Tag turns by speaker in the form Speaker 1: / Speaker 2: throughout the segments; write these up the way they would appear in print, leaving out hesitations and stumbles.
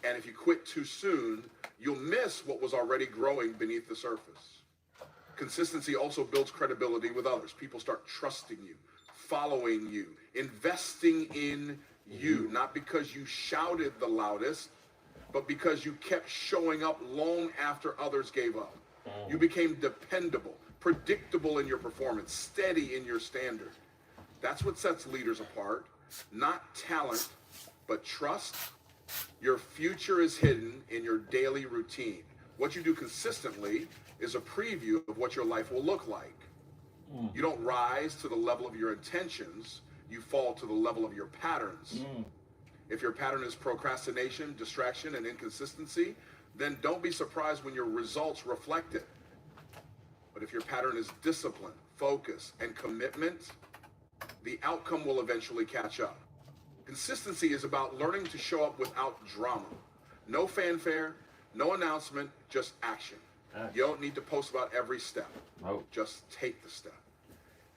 Speaker 1: And if you quit too soon, you'll miss what was already growing beneath the surface. Consistency also builds credibility with others. People start trusting you, following you, investing in you, not because you shouted the loudest, but because you kept showing up long after others gave up. You became dependable, predictable in your performance, steady in your standard. That's what sets leaders apart. Not talent, but trust. Your future is hidden in your daily routine. What you do consistently is a preview of what your life will look like. You don't rise to the level of your intentions, you fall to the level of your patterns. If your pattern is procrastination, distraction, and inconsistency, then don't be surprised when your results reflect it. But if your pattern is discipline, focus, and commitment, the outcome will eventually catch up. Consistency is about learning to show up without drama. No fanfare, no announcement, just action. You don't need to post about every step. Just take the step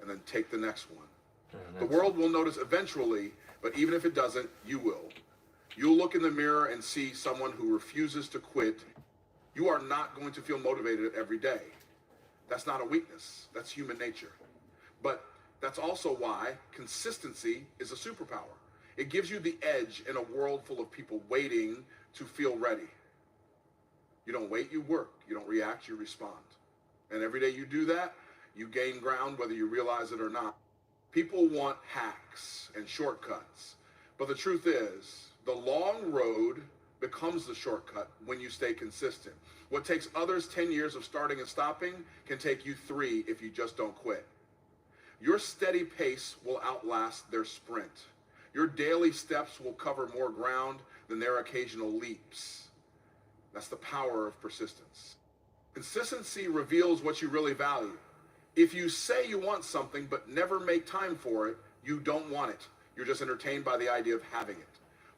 Speaker 1: and then take the next one. The world will notice eventually, but even if it doesn't, you will. You'll look in the mirror and see someone who refuses to quit. You are not going to feel motivated every day. That's not a weakness. That's human nature. But that's also why consistency is a superpower. It gives you the edge in a world full of people waiting to feel ready. You don't wait, you work. You don't react, you respond. And every day you do that, you gain ground whether you realize it or not. People want hacks and shortcuts. But the truth is, the long road becomes the shortcut when you stay consistent. What takes others 10 years of starting and stopping can take you 3 if you just don't quit. Your steady pace will outlast their sprint. Your daily steps will cover more ground than their occasional leaps. That's the power of persistence. Consistency reveals what you really value. If you say you want something but never make time for it, you don't want it. You're just entertained by the idea of having it.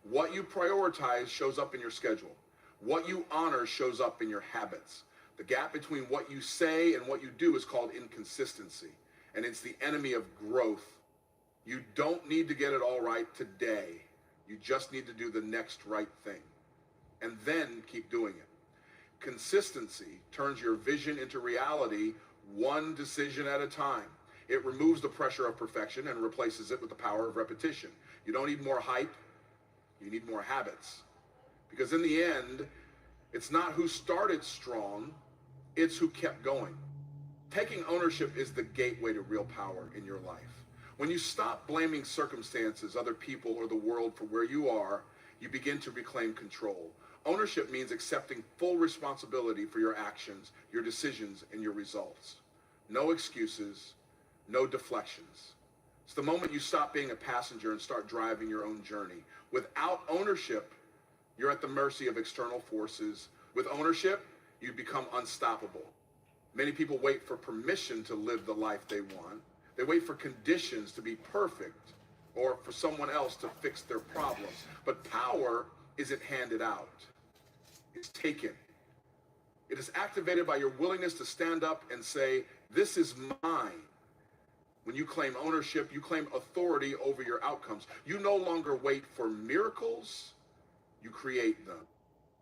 Speaker 1: What you prioritize shows up in your schedule. What you honor shows up in your habits. The gap between what you say and what you do is called inconsistency, and it's the enemy of growth. You don't need to get it all right today. You just need to do the next right thing, and then keep doing it. Consistency turns your vision into reality, one decision at a time. It removes the pressure of perfection and replaces it with the power of repetition. You don't need more hype, you need more habits. Because in the end, it's not who started strong, it's who kept going. Taking ownership is the gateway to real power in your life. When you stop blaming circumstances, other people, or the world for where you are, you begin to reclaim control. Ownership means accepting full responsibility for your actions, your decisions, and your results. No excuses, no deflections. It's the moment you stop being a passenger and start driving your own journey. Without ownership, you're at the mercy of external forces. With ownership, you become unstoppable. Many people wait for permission to live the life they want. They wait for conditions to be perfect or for someone else to fix their problems. But power isn't handed out. It's taken. It is activated by your willingness to stand up and say, "This is mine." When you claim ownership, you claim authority over your outcomes. You no longer wait for miracles, you create them.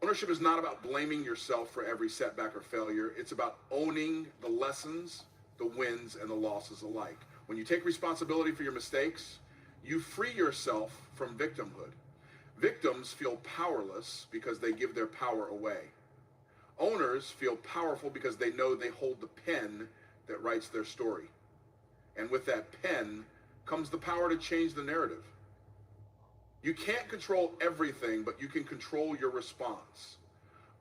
Speaker 1: Ownership is not about blaming yourself for every setback or failure. It's about owning the lessons, the wins, and the losses alike. When you take responsibility for your mistakes, you free yourself from victimhood. Victims feel powerless because they give their power away. Owners feel powerful because they know they hold the pen that writes their story. And with that pen comes the power to change the narrative. You can't control everything, but you can control your response.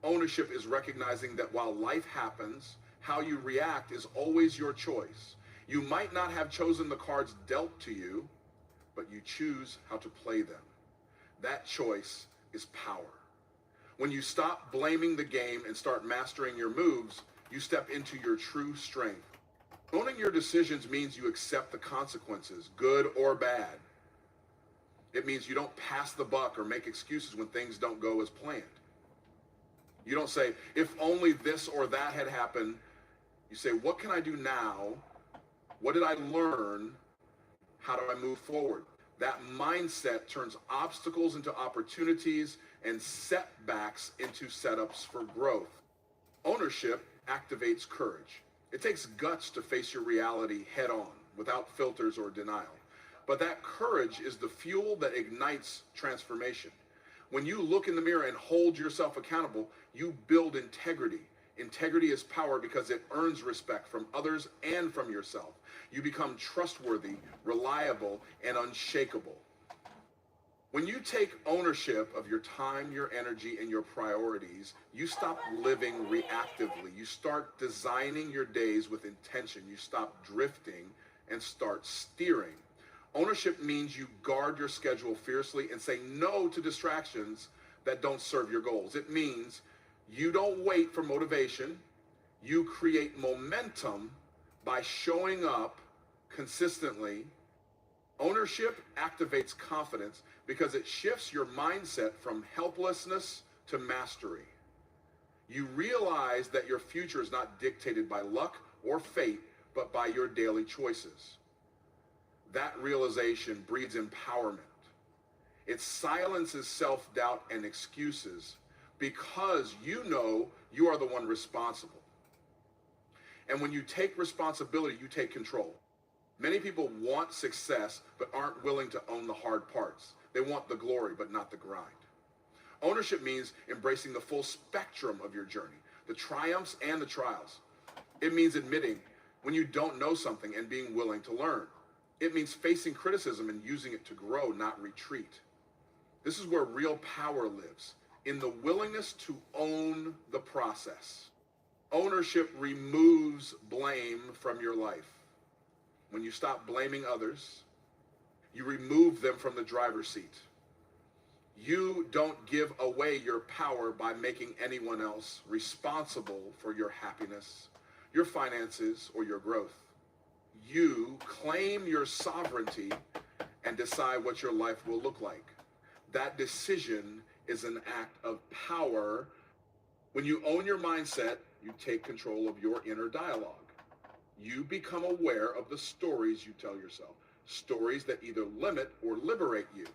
Speaker 1: Ownership is recognizing that while life happens, how you react is always your choice. You might not have chosen the cards dealt to you, but you choose how to play them. That choice is power. When you stop blaming the game and start mastering your moves, you step into your true strength. Owning your decisions means you accept the consequences, good or bad. It means you don't pass the buck or make excuses when things don't go as planned. You don't say, "If only this or that had happened." You say, "What can I do now? What did I learn? How do I move forward?" That mindset turns obstacles into opportunities and setbacks into setups for growth. Ownership activates courage. It takes guts to face your reality head on, without filters or denial. But that courage is the fuel that ignites transformation. When you look in the mirror and hold yourself accountable, you build integrity. Integrity is power because it earns respect from others and from yourself. You become trustworthy, reliable, and unshakable. When you take ownership of your time, your energy, and your priorities, you stop living reactively. You start designing your days with intention. You stop drifting and start steering. Ownership means you guard your schedule fiercely and say no to distractions that don't serve your goals. It means you don't wait for motivation. You create momentum by showing up consistently. Ownership activates confidence because it shifts your mindset from helplessness to mastery. You realize that your future is not dictated by luck or fate, but by your daily choices. That realization breeds empowerment. It silences self-doubt and excuses because you know you are the one responsible. And when you take responsibility, you take control. Many people want success, but aren't willing to own the hard parts. They want the glory, but not the grind. Ownership means embracing the full spectrum of your journey, the triumphs and the trials. It means admitting when you don't know something and being willing to learn. It means facing criticism and using it to grow, not retreat. This is where real power lives, in the willingness to own the process. Ownership removes blame from your life. When you stop blaming others, you remove them from the driver's seat. You don't give away your power by making anyone else responsible for your happiness, your finances, or your growth. You claim your sovereignty and decide what your life will look like. That decision is an act of power. When you own your mindset, you take control of your inner dialogue. You become aware of the stories you tell yourself, stories that either limit or liberate you.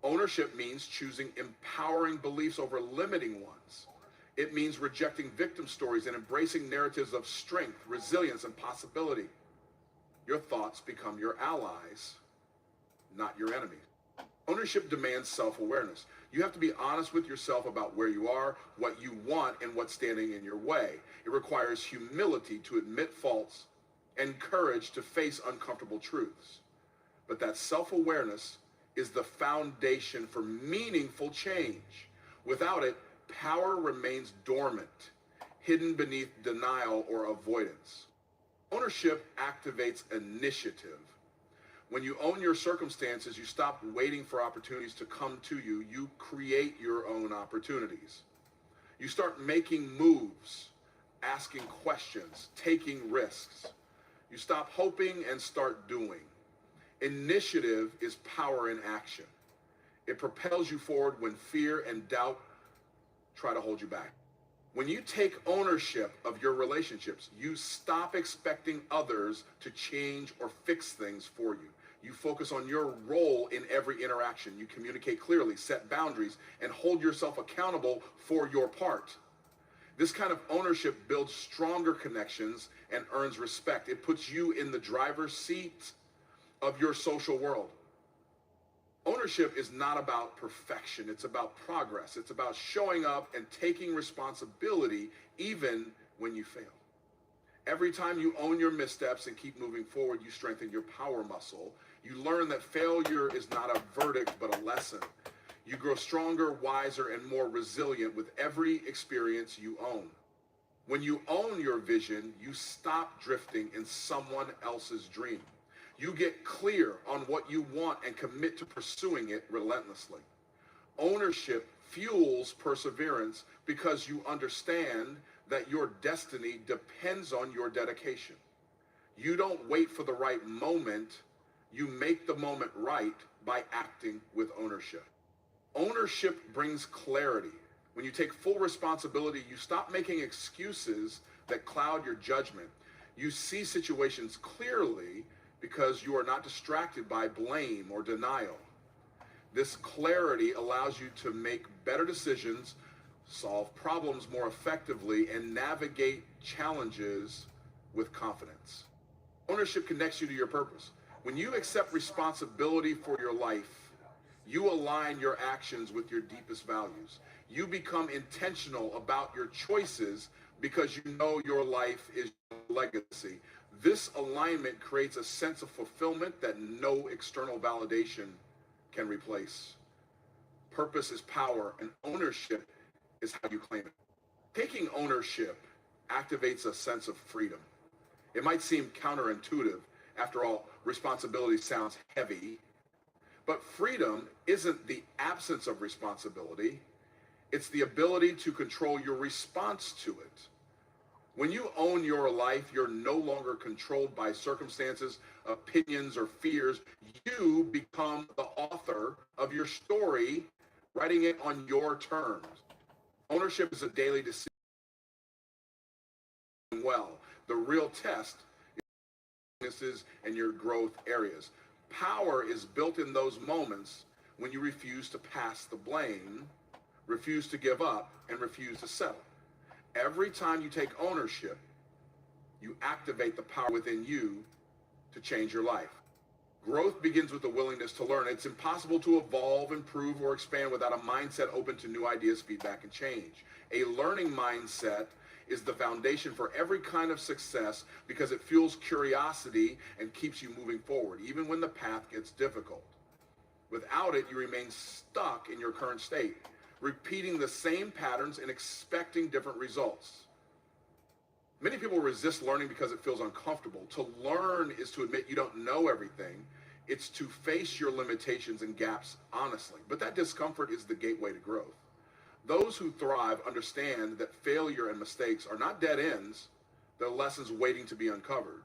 Speaker 1: Ownership means choosing empowering beliefs over limiting ones. It means rejecting victim stories and embracing narratives of strength, resilience, and possibility. Your thoughts become your allies, not your enemies. Ownership demands self-awareness. You have to be honest with yourself about where you are, what you want, and what's standing in your way. It requires humility to admit faults and courage to face uncomfortable truths. But that self-awareness is the foundation for meaningful change. Without it, power remains dormant, hidden beneath denial or avoidance. Ownership activates initiative. When you own your circumstances, you stop waiting for opportunities to come to you. You create your own opportunities. You start making moves, asking questions, taking risks. You stop hoping and start doing. Initiative is power in action. It propels you forward when fear and doubt try to hold you back. When you take ownership of your relationships, you stop expecting others to change or fix things for you. You focus on your role in every interaction. You communicate clearly, set boundaries, and hold yourself accountable for your part. This kind of ownership builds stronger connections and earns respect. It puts you in the driver's seat of your social world. Ownership is not about perfection. It's about progress. It's about showing up and taking responsibility even when you fail. Every time you own your missteps and keep moving forward, you strengthen your power muscle. You learn that failure is not a verdict, but a lesson. You grow stronger, wiser, and more resilient with every experience you own. When you own your vision, you stop drifting in someone else's dream. You get clear on what you want and commit to pursuing it relentlessly. Ownership fuels perseverance because you understand that your destiny depends on your dedication. You don't wait for the right moment. You make the moment right by acting with ownership. Ownership brings clarity. When you take full responsibility, you stop making excuses that cloud your judgment. You see situations clearly because you are not distracted by blame or denial. This clarity allows you to make better decisions, solve problems more effectively, and navigate challenges with confidence. Ownership connects you to your purpose. When you accept responsibility for your life, you align your actions with your deepest values. You become intentional about your choices because you know your life is your legacy. This alignment creates a sense of fulfillment that no external validation can replace. Purpose is power, and ownership is how you claim it. Taking ownership activates a sense of freedom. It might seem counterintuitive. After all, responsibility sounds heavy, but freedom isn't the absence of responsibility. It's the ability to control your response to it. When you own your life, you're no longer controlled by circumstances, opinions, or fears. You become the author of your story, writing it on your terms. Ownership is a daily decision. Well, the real test is and your growth areas. Power is built in those moments when you refuse to pass the blame, refuse to give up, and refuse to settle. Every time you take ownership, you activate the power within you to change your life. Growth begins with the willingness to learn. It's impossible to evolve, improve, or expand without a mindset open to new ideas, feedback, and change. A learning mindset is the foundation for every kind of success because it fuels curiosity and keeps you moving forward, even when the path gets difficult. Without it, you remain stuck in your current state, repeating the same patterns and expecting different results. Many people resist learning because it feels uncomfortable. To learn is to admit you don't know everything. It's to face your limitations and gaps honestly. But that discomfort is the gateway to growth. Those who thrive understand that failure and mistakes are not dead ends, they're lessons waiting to be uncovered.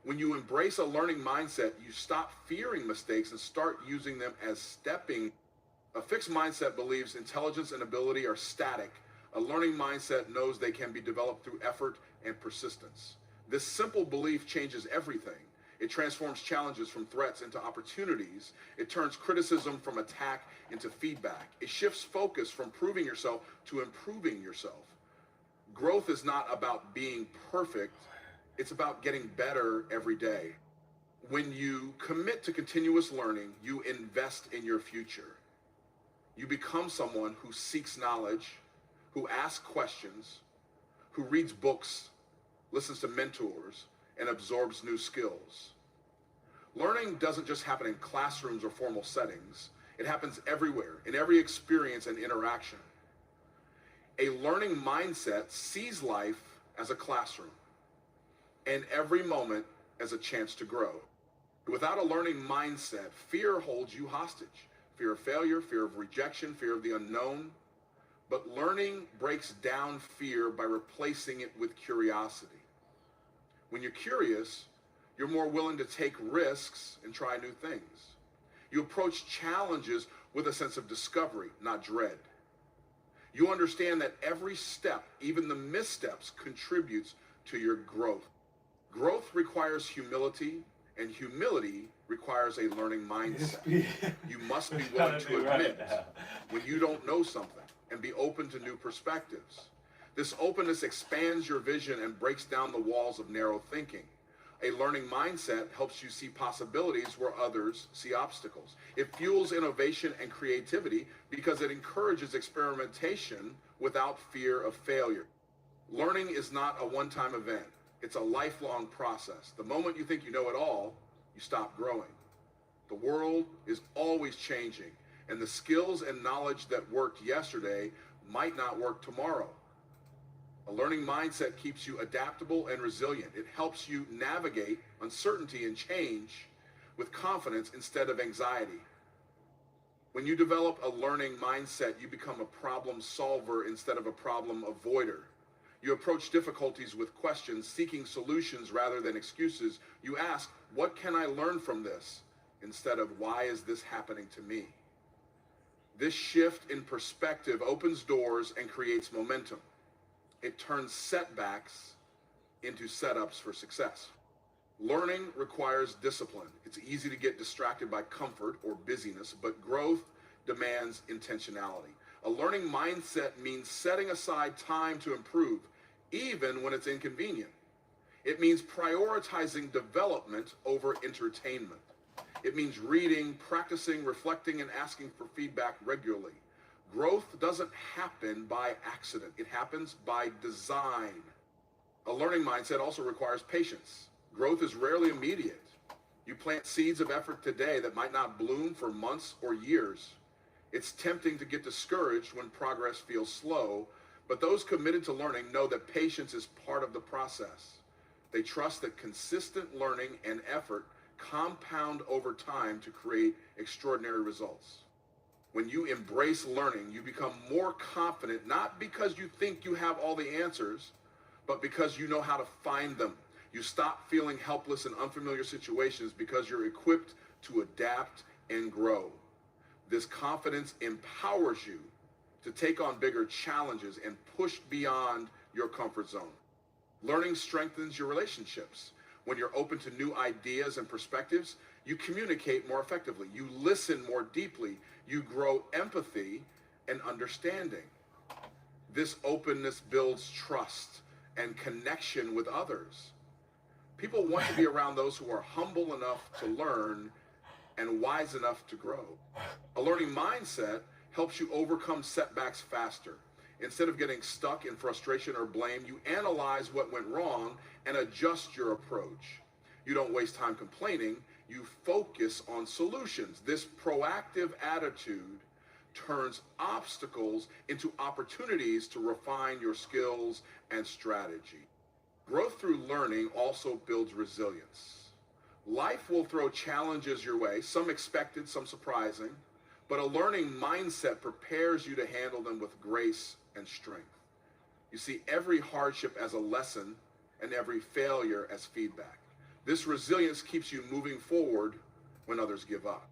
Speaker 1: When you embrace a learning mindset, you stop fearing mistakes and start using them as stepping. A fixed mindset believes intelligence and ability are static. A learning mindset knows they can be developed through effort and persistence. This simple belief changes everything. It transforms challenges from threats into opportunities. It turns criticism from attack into feedback. It shifts focus from proving yourself to improving yourself. Growth is not about being perfect. It's about getting better every day. When you commit to continuous learning, you invest in your future. You become someone who seeks knowledge, who asks questions, who reads books, listens to mentors, and absorbs new skills. Learning doesn't just happen in classrooms or formal settings. It happens everywhere, in every experience and interaction. A learning mindset sees life as a classroom and every moment as a chance to grow. Without a learning mindset, fear holds you hostage. Fear of failure, fear of rejection, fear of the unknown. But learning breaks down fear by replacing it with curiosity. When you're curious, you're more willing to take risks and try new things. You approach challenges with a sense of discovery, not dread. You understand that every step, even the missteps, contributes to your growth. Growth requires humility, and humility requires a learning mindset. You must be willing to admit when you don't know something and be open to new perspectives. This openness expands your vision and breaks down the walls of narrow thinking. A learning mindset helps you see possibilities where others see obstacles. It fuels innovation and creativity because it encourages experimentation without fear of failure. Learning is not a one-time event. It's a lifelong process. The moment you think you know it all, you stop growing. The world is always changing, and the skills and knowledge that worked yesterday might not work tomorrow. A learning mindset keeps you adaptable and resilient. It helps you navigate uncertainty and change with confidence instead of anxiety. When you develop a learning mindset, you become a problem solver instead of a problem avoider. You approach difficulties with questions, seeking solutions rather than excuses. You ask, what can I learn from this? Instead of, why is this happening to me? This shift in perspective opens doors and creates momentum. It turns setbacks into setups for success. Learning requires discipline. It's easy to get distracted by comfort or busyness, but growth demands intentionality. A learning mindset means setting aside time to improve, even when it's inconvenient. It means prioritizing development over entertainment. It means reading, practicing, reflecting, and asking for feedback regularly. Growth doesn't happen by accident. It happens by design. A learning mindset also requires patience. Growth is rarely immediate. You plant seeds of effort today that might not bloom for months or years. It's tempting to get discouraged when progress feels slow, but those committed to learning know that patience is part of the process. They trust that consistent learning and effort compound over time to create extraordinary results. When you embrace learning, you become more confident, not because you think you have all the answers, but because you know how to find them. You stop feeling helpless in unfamiliar situations because you're equipped to adapt and grow. This confidence empowers you to take on bigger challenges and push beyond your comfort zone. Learning strengthens your relationships. When you're open to new ideas and perspectives, you communicate more effectively. You listen more deeply. You grow empathy and understanding. This openness builds trust and connection with others. People want to be around those who are humble enough to learn and wise enough to grow. A learning mindset helps you overcome setbacks faster. Instead of getting stuck in frustration or blame, you analyze what went wrong and adjust your approach. You don't waste time complaining, you focus on solutions. This proactive attitude turns obstacles into opportunities to refine your skills and strategy. Growth through learning also builds resilience. Life will throw challenges your way, some expected, some surprising, but a learning mindset prepares you to handle them with grace and strength. You see every hardship as a lesson and every failure as feedback. This resilience keeps you moving forward when others give up.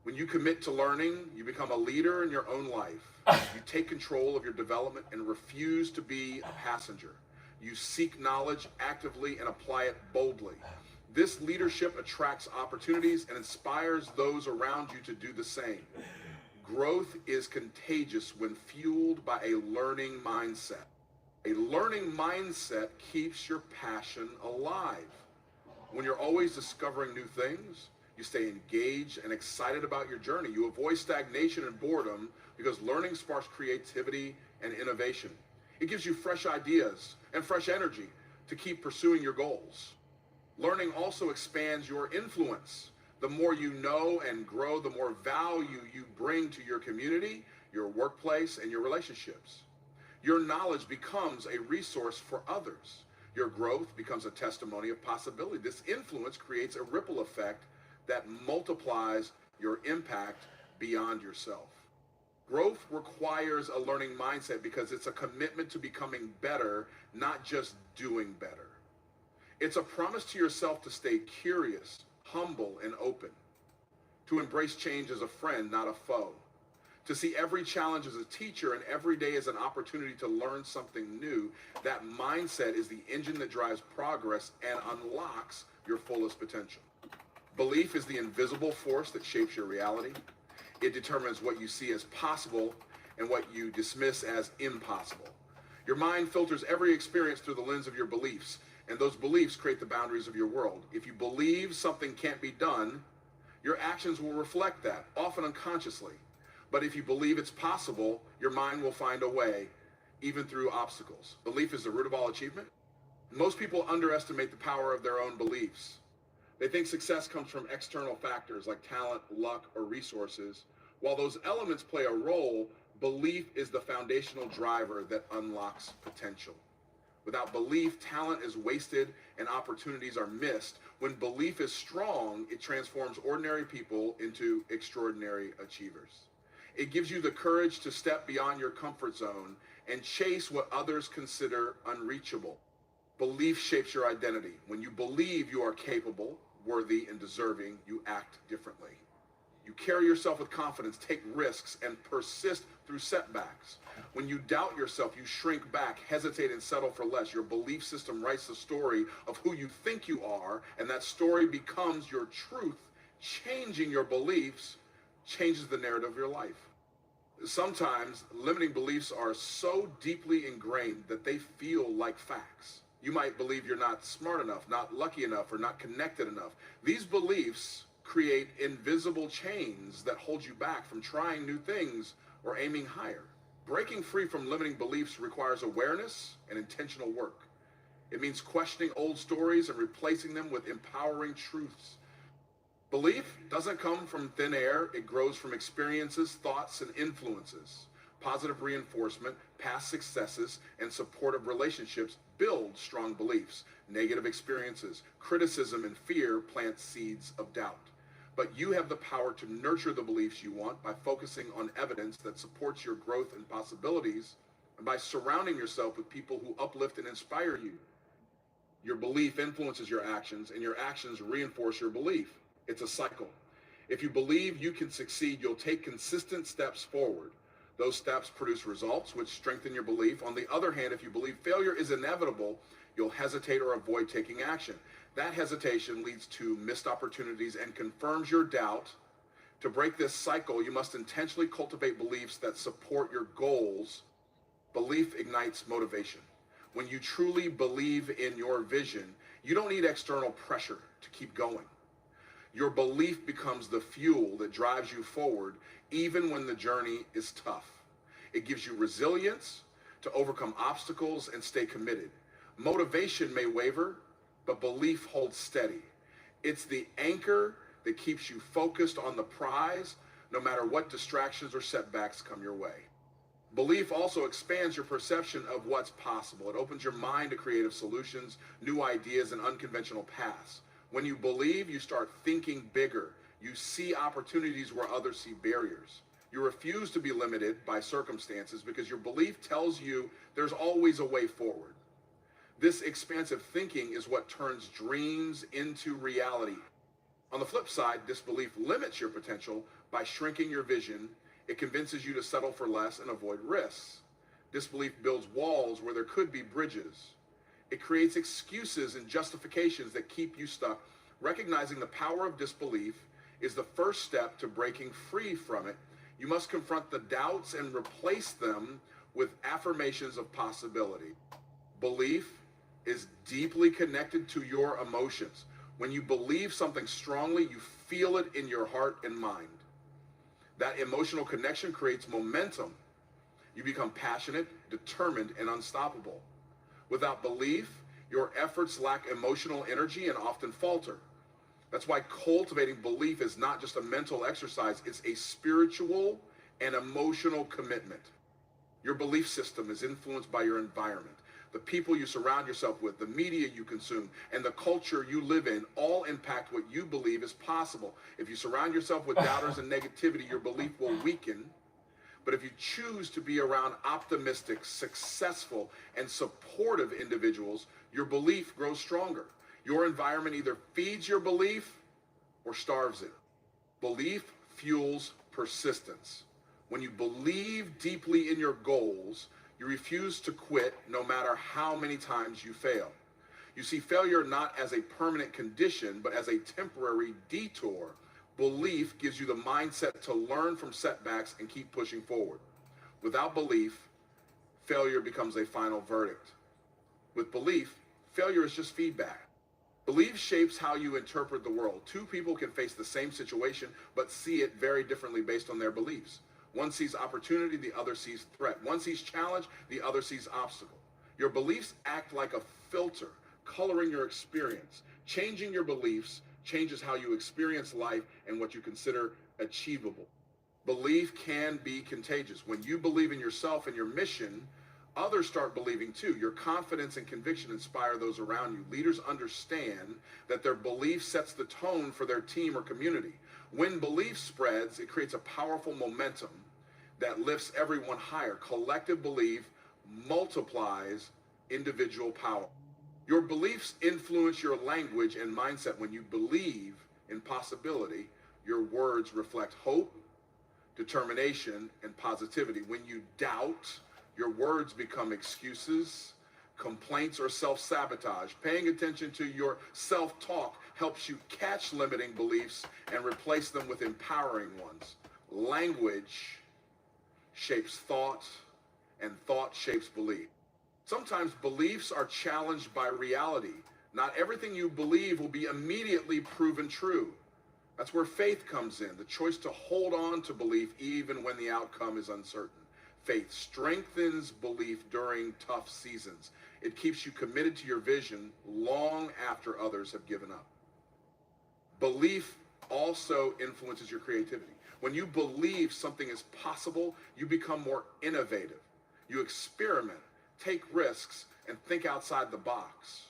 Speaker 1: When you commit to learning, you become a leader in your own life. You take control of your development and refuse to be a passenger. You seek knowledge actively and apply it boldly. This leadership attracts opportunities and inspires those around you to do the same. Growth is contagious when fueled by a learning mindset. A learning mindset keeps your passion alive. When you're always discovering new things, you stay engaged and excited about your journey. You avoid stagnation and boredom because learning sparks creativity and innovation. It gives you fresh ideas and fresh energy to keep pursuing your goals. Learning also expands your influence. The more you know and grow, the more value you bring to your community, your workplace, and your relationships. Your knowledge becomes a resource for others. Your growth becomes a testimony of possibility. This influence creates a ripple effect that multiplies your impact beyond yourself. Growth requires a learning mindset because it's a commitment to becoming better, not just doing better. It's a promise to yourself to stay curious, humble, and open, to embrace change as a friend, not a foe, to see every challenge as a teacher and every day as an opportunity to learn something new. That mindset is the engine that drives progress and unlocks your fullest potential. Belief is the invisible force that shapes your reality. It determines what you see as possible and what you dismiss as impossible. Your mind filters every experience through the lens of your beliefs, and those beliefs create the boundaries of your world. If you believe something can't be done, your actions will reflect that, often unconsciously. But if you believe it's possible, your mind will find a way, even through obstacles. Belief is the root of all achievement. Most people underestimate the power of their own beliefs. They think success comes from external factors like talent, luck, or resources. While those elements play a role, belief is the foundational driver that unlocks potential. Without belief, talent is wasted and opportunities are missed. When belief is strong, it transforms ordinary people into extraordinary achievers. It gives you the courage to step beyond your comfort zone and chase what others consider unreachable. Belief shapes your identity. When you believe you are capable, worthy, and deserving, you act differently. You carry yourself with confidence, take risks, and persist through setbacks. When you doubt yourself, you shrink back, hesitate, and settle for less. Your belief system writes the story of who you think you are, and that story becomes your truth. Changing your beliefs changes the narrative of your life. Sometimes limiting beliefs are so deeply ingrained that they feel like facts. You might believe you're not smart enough, not lucky enough, or not connected enough. These beliefs create invisible chains that hold you back from trying new things or aiming higher. Breaking free from limiting beliefs requires awareness and intentional work. It means questioning old stories and replacing them with empowering truths. Belief doesn't come from thin air. It grows from experiences, thoughts, and influences. Positive reinforcement, past successes, and supportive relationships build strong beliefs. Negative experiences, criticism, and fear plant seeds of doubt. But you have the power to nurture the beliefs you want by focusing on evidence that supports your growth and possibilities, and by surrounding yourself with people who uplift and inspire you. Your belief influences your actions, and your actions reinforce your belief. It's a cycle. If you believe you can succeed, you'll take consistent steps forward. Those steps produce results, which strengthen your belief. On the other hand, if you believe failure is inevitable, you'll hesitate or avoid taking action. That hesitation leads to missed opportunities and confirms your doubt. To break this cycle, you must intentionally cultivate beliefs that support your goals. Belief ignites motivation. When you truly believe in your vision, you don't need external pressure to keep going. Your belief becomes the fuel that drives you forward even when the journey is tough. It gives you resilience to overcome obstacles and stay committed. Motivation may waver, but belief holds steady. It's the anchor that keeps you focused on the prize no matter what distractions or setbacks come your way. Belief also expands your perception of what's possible. It opens your mind to creative solutions, new ideas, and unconventional paths. When you believe, you start thinking bigger. You see opportunities where others see barriers. You refuse to be limited by circumstances because your belief tells you there's always a way forward. This expansive thinking is what turns dreams into reality. On the flip side, disbelief limits your potential by shrinking your vision. It convinces you to settle for less and avoid risks. Disbelief builds walls where there could be bridges. It creates excuses and justifications that keep you stuck. Recognizing the power of disbelief is the first step to breaking free from it. You must confront the doubts and replace them with affirmations of possibility. Belief is deeply connected to your emotions. When you believe something strongly, you feel it in your heart and mind. That emotional connection creates momentum. You become passionate, determined, and unstoppable. Without belief, your efforts lack emotional energy and often falter. That's why cultivating belief is not just a mental exercise, it's a spiritual and emotional commitment. Your belief system is influenced by your environment. The people you surround yourself with, the media you consume, and the culture you live in all impact what you believe is possible. If you surround yourself with doubters and negativity, your belief will weaken. But if you choose to be around optimistic, successful, and supportive individuals, your belief grows stronger. Your environment either feeds your belief or starves it. Belief fuels persistence. When you believe deeply in your goals, you refuse to quit no matter how many times you fail. You see failure not as a permanent condition, but as a temporary detour. Belief gives you the mindset to learn from setbacks and keep pushing forward. Without belief, failure becomes a final verdict. With belief, failure is just feedback. Belief shapes how you interpret the world. Two people can face the same situation, but see it very differently based on their beliefs. One sees opportunity, the other sees threat. One sees challenge, the other sees obstacle. Your beliefs act like a filter, coloring your experience. Changing your beliefs changes how you experience life and what you consider achievable. Belief can be contagious. When you believe in yourself and your mission, others start believing too. Your confidence and conviction inspire those around you. Leaders understand that their belief sets the tone for their team or community. When belief spreads, it creates a powerful momentum that lifts everyone higher. Collective belief multiplies individual power. Your beliefs influence your language and mindset. When you believe in possibility, your words reflect hope, determination, and positivity. When you doubt, your words become excuses, complaints, or self-sabotage. Paying attention to your self-talk helps you catch limiting beliefs and replace them with empowering ones. Language shapes thought, and thought shapes belief. Sometimes beliefs are challenged by reality. Not everything you believe will be immediately proven true. That's where faith comes in, the choice to hold on to belief even when the outcome is uncertain. Faith strengthens belief during tough seasons. It keeps you committed to your vision long after others have given up. Belief also influences your creativity. When you believe something is possible, you become more innovative. You experiment, take risks, and think outside the box.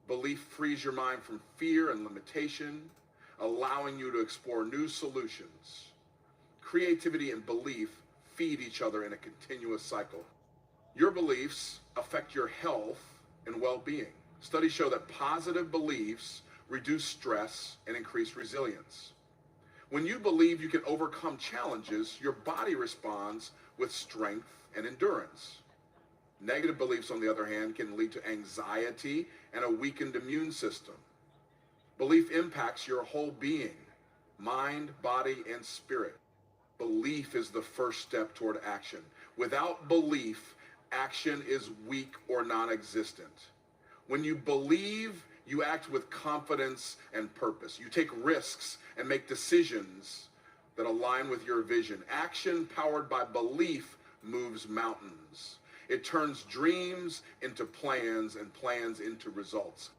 Speaker 1: Belief frees your mind from fear and limitation, allowing you to explore new solutions. Creativity and belief feed each other in a continuous cycle. Your beliefs affect your health and well-being. Studies show that positive beliefs reduce stress and increase resilience. When you believe you can overcome challenges, your body responds with strength and endurance. Negative beliefs, on the other hand, can lead to anxiety and a weakened immune system. Belief impacts your whole being, mind, body, and spirit. Belief is the first step toward action. Without belief, action is weak or non-existent. When you believe, you act with confidence and purpose. You take risks and make decisions that align with your vision. Action powered by belief moves mountains. It turns dreams into plans and plans into results.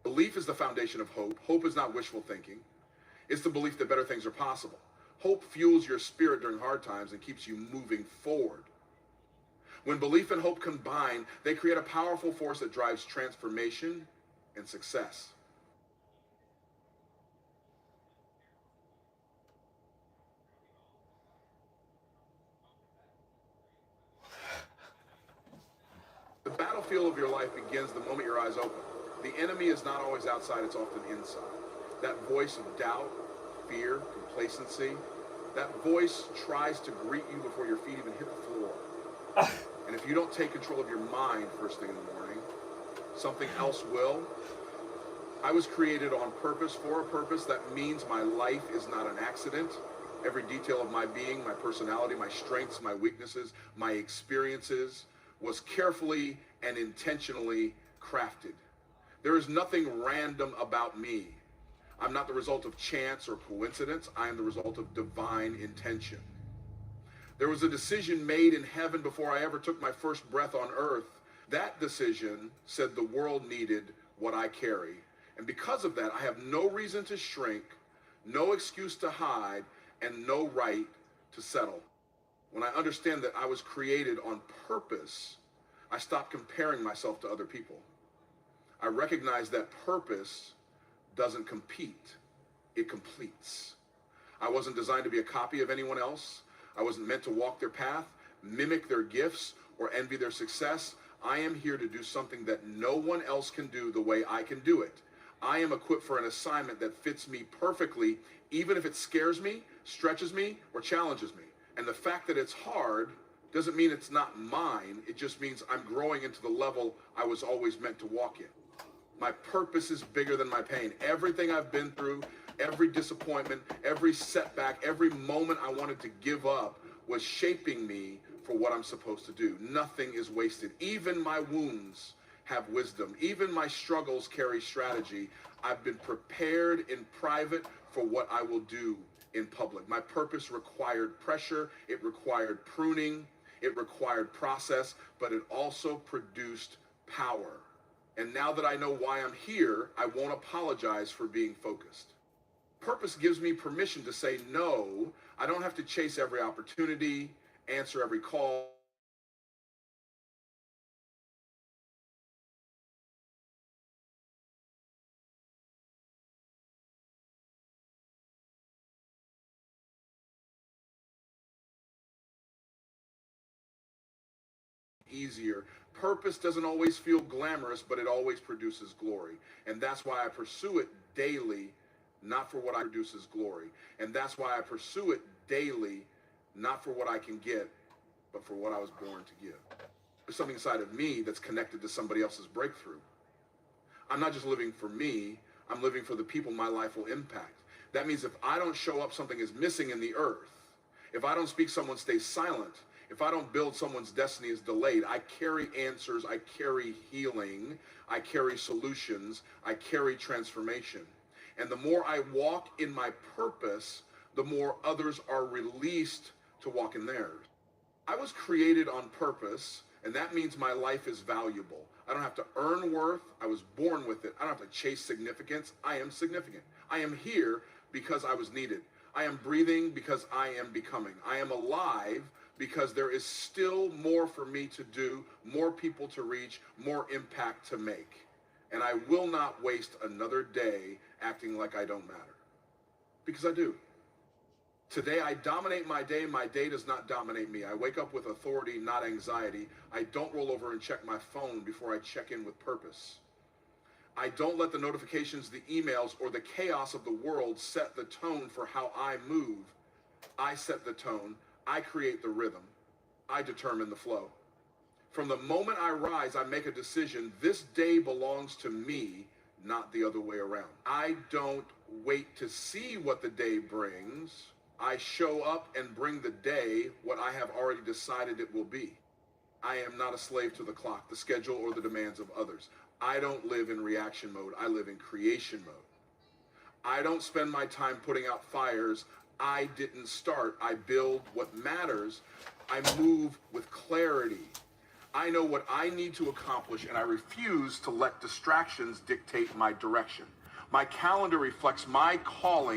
Speaker 1: Belief is the foundation of hope. Hope is not wishful thinking. It's the belief that better things are possible. Hope fuels your spirit during hard times and keeps you moving forward. When belief and hope combine, they create a powerful force that drives transformation and success. The battlefield of your life begins the moment your eyes open. The enemy is not always outside, it's often inside. That voice of doubt, fear, complacency, that voice tries to greet you before your feet even hit the floor. And if you don't take control of your mind first thing in the morning, something else will. I was created on purpose, for a purpose. That means my life is not an accident. Every detail of my being, my personality, my strengths, my weaknesses, my experiences was carefully and intentionally crafted. There is nothing random about me. I'm not the result of chance or coincidence. I am the result of divine intention. There was a decision made in heaven before I ever took my first breath on earth. That decision said the world needed what I carry. And because of that, I have no reason to shrink, no excuse to hide, and no right to settle. When I understand that I was created on purpose, I stop comparing myself to other people. I recognize that purpose doesn't compete, it completes. I wasn't designed to be a copy of anyone else. I wasn't meant to walk their path, mimic their gifts, or envy their success. I am here to do something that no one else can do the way I can do it. I am equipped for an assignment that fits me perfectly, even if it scares me, stretches me, or challenges me. And the fact that it's hard doesn't mean it's not mine. It just means I'm growing into the level I was always meant to walk in. My purpose is bigger than my pain. Everything I've been through, every disappointment, every setback, every moment I wanted to give up was shaping me for what I'm supposed to do. Nothing is wasted. Even my wounds have wisdom. Even my struggles carry strategy. I've been prepared in private for what I will do in public. My purpose required pressure. It required pruning. It required process, but it also produced power. And now that I know why I'm here, I won't apologize for being focused. Purpose gives me permission to say no. I don't have to chase every opportunity, answer every call. Easier. Purpose doesn't always feel glamorous, but it always produces glory. And that's why I pursue it daily, not for what I produces glory. And that's why I pursue it daily, not for what I can get, but for what I was born to give. There's something inside of me that's connected to somebody else's breakthrough. I'm not just living for me, I'm living for the people my life will impact. That means if I don't show up, something is missing in the earth. If I don't speak, someone stays silent. If I don't build, someone's destiny is delayed. I carry answers. I carry healing. I carry solutions. I carry transformation. And the more I walk in my purpose, the more others are released to walk in theirs. I was created on purpose, and that means my life is valuable. I don't have to earn worth. I was born with it. I don't have to chase significance. I am significant. I am here because I was needed. I am breathing because I am becoming. I am alive because there is still more for me to do, more people to reach, more impact to make. And I will not waste another day acting like I don't matter. Because I do. Today I dominate my day. My day does not dominate me. I wake up with authority, not anxiety. I don't roll over and check my phone before I check in with purpose. I don't let the notifications, the emails, or the chaos of the world set the tone for how I move. I set the tone. I create the rhythm. I determine the flow. From the moment I rise, I make a decision. This day belongs to me, not the other way around. I don't wait to see what the day brings. I show up and bring the day what I have already decided it will be. I am not a slave to the clock, the schedule, or the demands of others. I don't live in reaction mode. I live in creation mode. I don't spend my time putting out fires I didn't start. I build what matters. I move with clarity. I know what I need to accomplish, and I refuse to let distractions dictate my direction. My calendar reflects my calling,